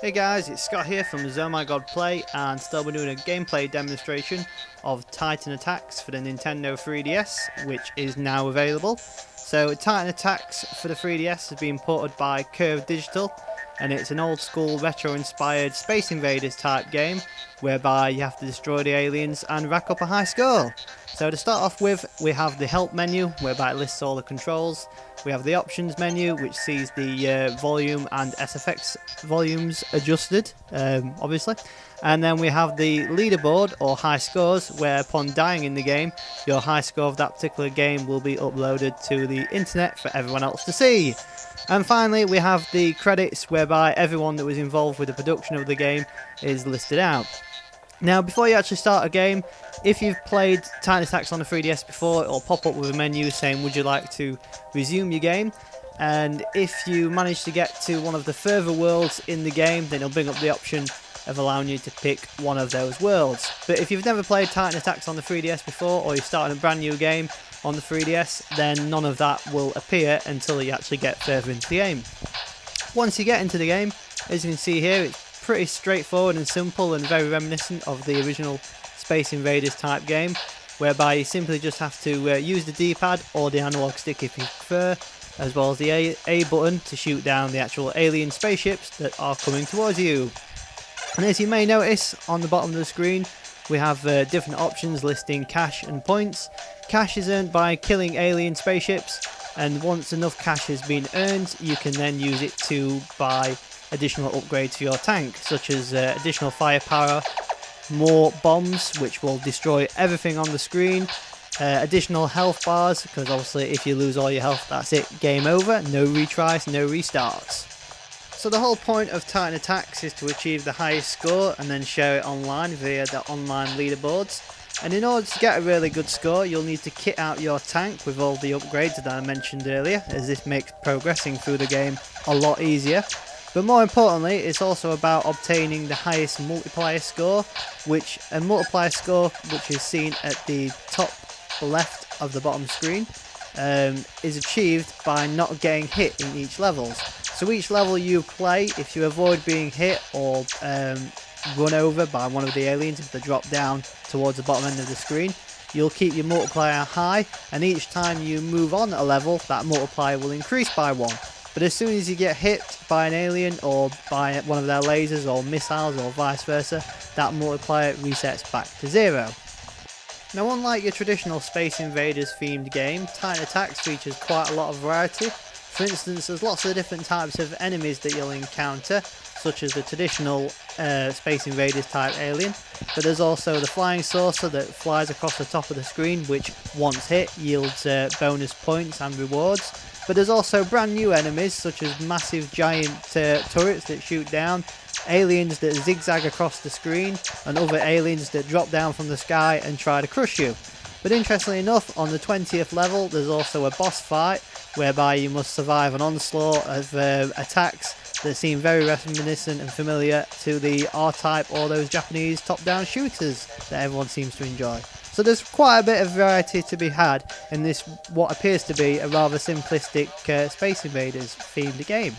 Hey guys, it's Scott here from Oh My God Play, and still we're doing a gameplay demonstration of Titan Attacks for the Nintendo 3DS, which is now available. So Titan Attacks for the 3DS has been ported by Curve Digital, and it's an old school retro inspired Space Invaders type game whereby you have to destroy the aliens and rack up a high score. So to start off with, we have the help menu whereby it lists all the controls. We have the options menu, which sees the volume and SFX volumes adjusted, obviously. And then we have the leaderboard or high scores, where upon dying in the game, your high score of that particular game will be uploaded to the internet for everyone else to see. And finally, we have the credits, whereby everyone that was involved with the production of the game is listed out. Now, before you actually start a game, if you've played Titan Attacks on the 3DS before, it'll pop up with a menu saying, would you like to resume your game? And if you manage to get to one of the further worlds in the game, then it'll bring up the option of allowing you to pick one of those worlds. But if you've never played Titan Attacks on the 3DS before, or you're starting a brand new game on the 3DS, then none of that will appear until you actually get further into the game. Once you get into the game, as you can see here, it's pretty straightforward and simple and very reminiscent of the original Space Invaders type game, whereby you simply just have to use the D-pad or the analog stick if you prefer, as well as the A button to shoot down the actual alien spaceships that are coming towards you. And as you may notice on the bottom of the screen, we have different options listing cash and points. Cash is earned by killing alien spaceships, and once enough cash has been earned, you can then use it to buy additional upgrades for your tank, such as additional firepower, more bombs which will destroy everything on the screen, additional health bars, because obviously if you lose all your health, that's it, game over, no retries, no restarts. So the whole point of Titan Attacks is to achieve the highest score and then share it online via the online leaderboards. And in order to get a really good score, you'll need to kit out your tank with all the upgrades that I mentioned earlier, as this makes progressing through the game a lot easier. But more importantly, it's also about obtaining the highest multiplier score, which is seen at the top left of the bottom screen, is achieved by not getting hit in each level. So each level you play, if you avoid being hit or run over by one of the aliens if they drop down towards the bottom end of the screen, you'll keep your multiplier high, and each time you move on a level, that multiplier will increase by 1. But as soon as you get hit by an alien or by one of their lasers or missiles or vice versa, that multiplier resets back to 0. Now, unlike your traditional Space Invaders themed game, Titan Attacks features quite a lot of variety. For instance, there's lots of different types of enemies that you'll encounter, such as the traditional Space Invaders type alien, but there's also the flying saucer that flies across the top of the screen, which once hit yields bonus points and rewards. But there's also brand new enemies such as massive giant turrets that shoot down, aliens that zigzag across the screen, and other aliens that drop down from the sky and try to crush you. But interestingly enough, on the 20th level there's also a boss fight whereby you must survive an onslaught of attacks that seem very reminiscent and familiar to the R-Type or those Japanese top-down shooters that everyone seems to enjoy. So there's quite a bit of variety to be had in this what appears to be a rather simplistic Space Invaders themed game.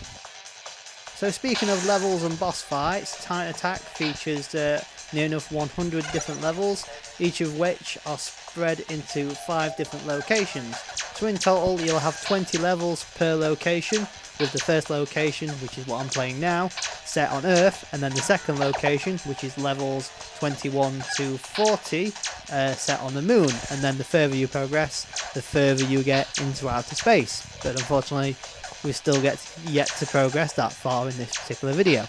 So speaking of levels and boss fights, Titan Attack features near enough 100 different levels, each of which are spread into 5 different locations. So in total you'll have 20 levels per location, with the first location, which is what I'm playing now, set on Earth, and then the second location, which is levels 21 to 40, set on the Moon. And then the further you progress, the further you get into outer space. But unfortunately, we still yet to progress that far in this particular video.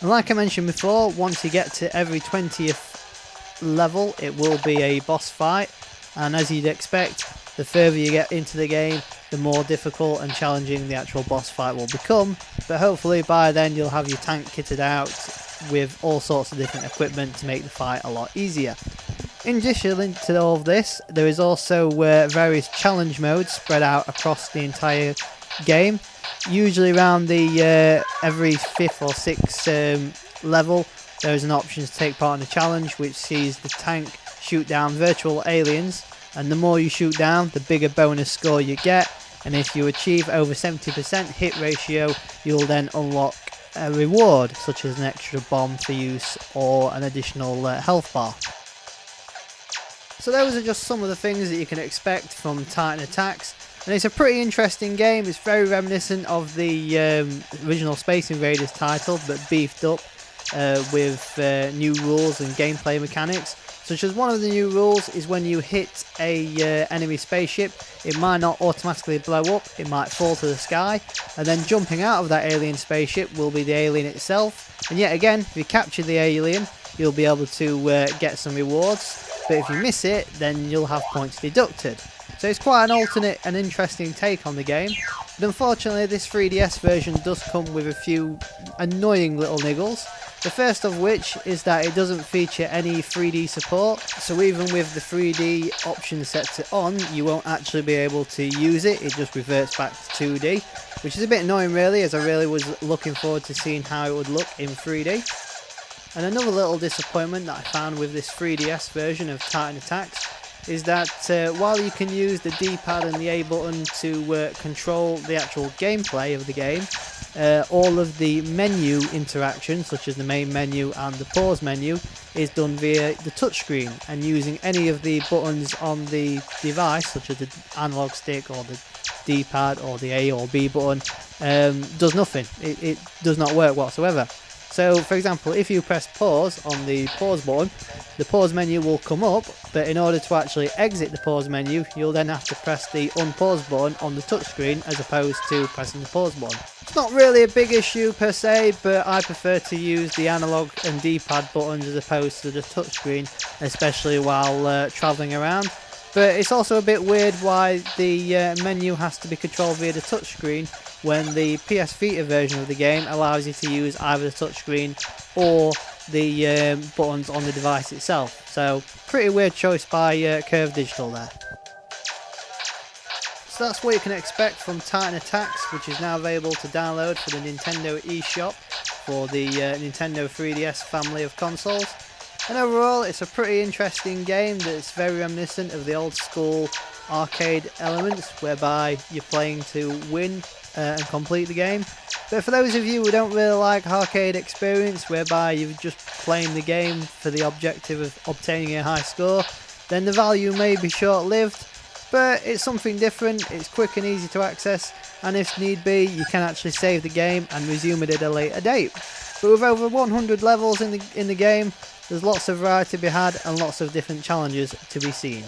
And like I mentioned before, once you get to every 20th level, it will be a boss fight. And as you'd expect, the further you get into the game, the more difficult and challenging the actual boss fight will become. But hopefully by then you'll have your tank kitted out with all sorts of different equipment to make the fight a lot easier. In addition to all of this, there is also various challenge modes spread out across the entire game. Usually around the every 5th or 6th level, there is an option to take part in a challenge which sees the tank shoot down virtual aliens, and the more you shoot down, the bigger bonus score you get. And if you achieve over 70% hit ratio, you'll then unlock a reward, such as an extra bomb for use or an additional health bar. So those are just some of the things that you can expect from Titan Attacks, and it's a pretty interesting game. It's very reminiscent of the original Space Invaders title, but beefed up with new rules and gameplay mechanics. Such as one of the new rules is when you hit a enemy spaceship, it might not automatically blow up, it might fall to the sky, and then jumping out of that alien spaceship will be the alien itself. And yet again, if you capture the alien, you'll be able to get some rewards, but if you miss it, then you'll have points deducted. So it's quite an alternate and interesting take on the game, but unfortunately this 3DS version does come with a few annoying little niggles. The first of which is that it doesn't feature any 3D support, so even with the 3D option set to on, you won't actually be able to use it. It just reverts back to 2D, which is a bit annoying really, as I really was looking forward to seeing how it would look in 3D. And another little disappointment that I found with this 3DS version of Titan Attacks is that while you can use the D-pad and the A button to control the actual gameplay of the game, all of the menu interaction, such as the main menu and the pause menu, is done via the touchscreen, and using any of the buttons on the device, such as the analog stick or the D-pad or the A or B button, does nothing. It does not work whatsoever. So for example, if you press pause on the pause button, the pause menu will come up, but in order to actually exit the pause menu, you'll then have to press the unpause button on the touchscreen as opposed to pressing the pause button. It's not really a big issue per se, but I prefer to use the analog and D-pad buttons as opposed to the touchscreen, especially while travelling around. But it's also a bit weird why the menu has to be controlled via the touchscreen when the PS Vita version of the game allows you to use either the touchscreen or the buttons on the device itself. So pretty weird choice by Curve Digital there. So that's what you can expect from Titan Attacks, which is now available to download for the Nintendo eShop for the Nintendo 3DS family of consoles. And overall, it's a pretty interesting game that's very reminiscent of the old school arcade elements, whereby you're playing to win and complete the game. But for those of you who don't really like arcade experience, whereby you're just playing the game for the objective of obtaining a high score, then the value may be short-lived, but it's something different, it's quick and easy to access, and if need be, you can actually save the game and resume it at a later date. But with over 100 levels in the game, there's lots of variety to be had and lots of different challenges to be seen.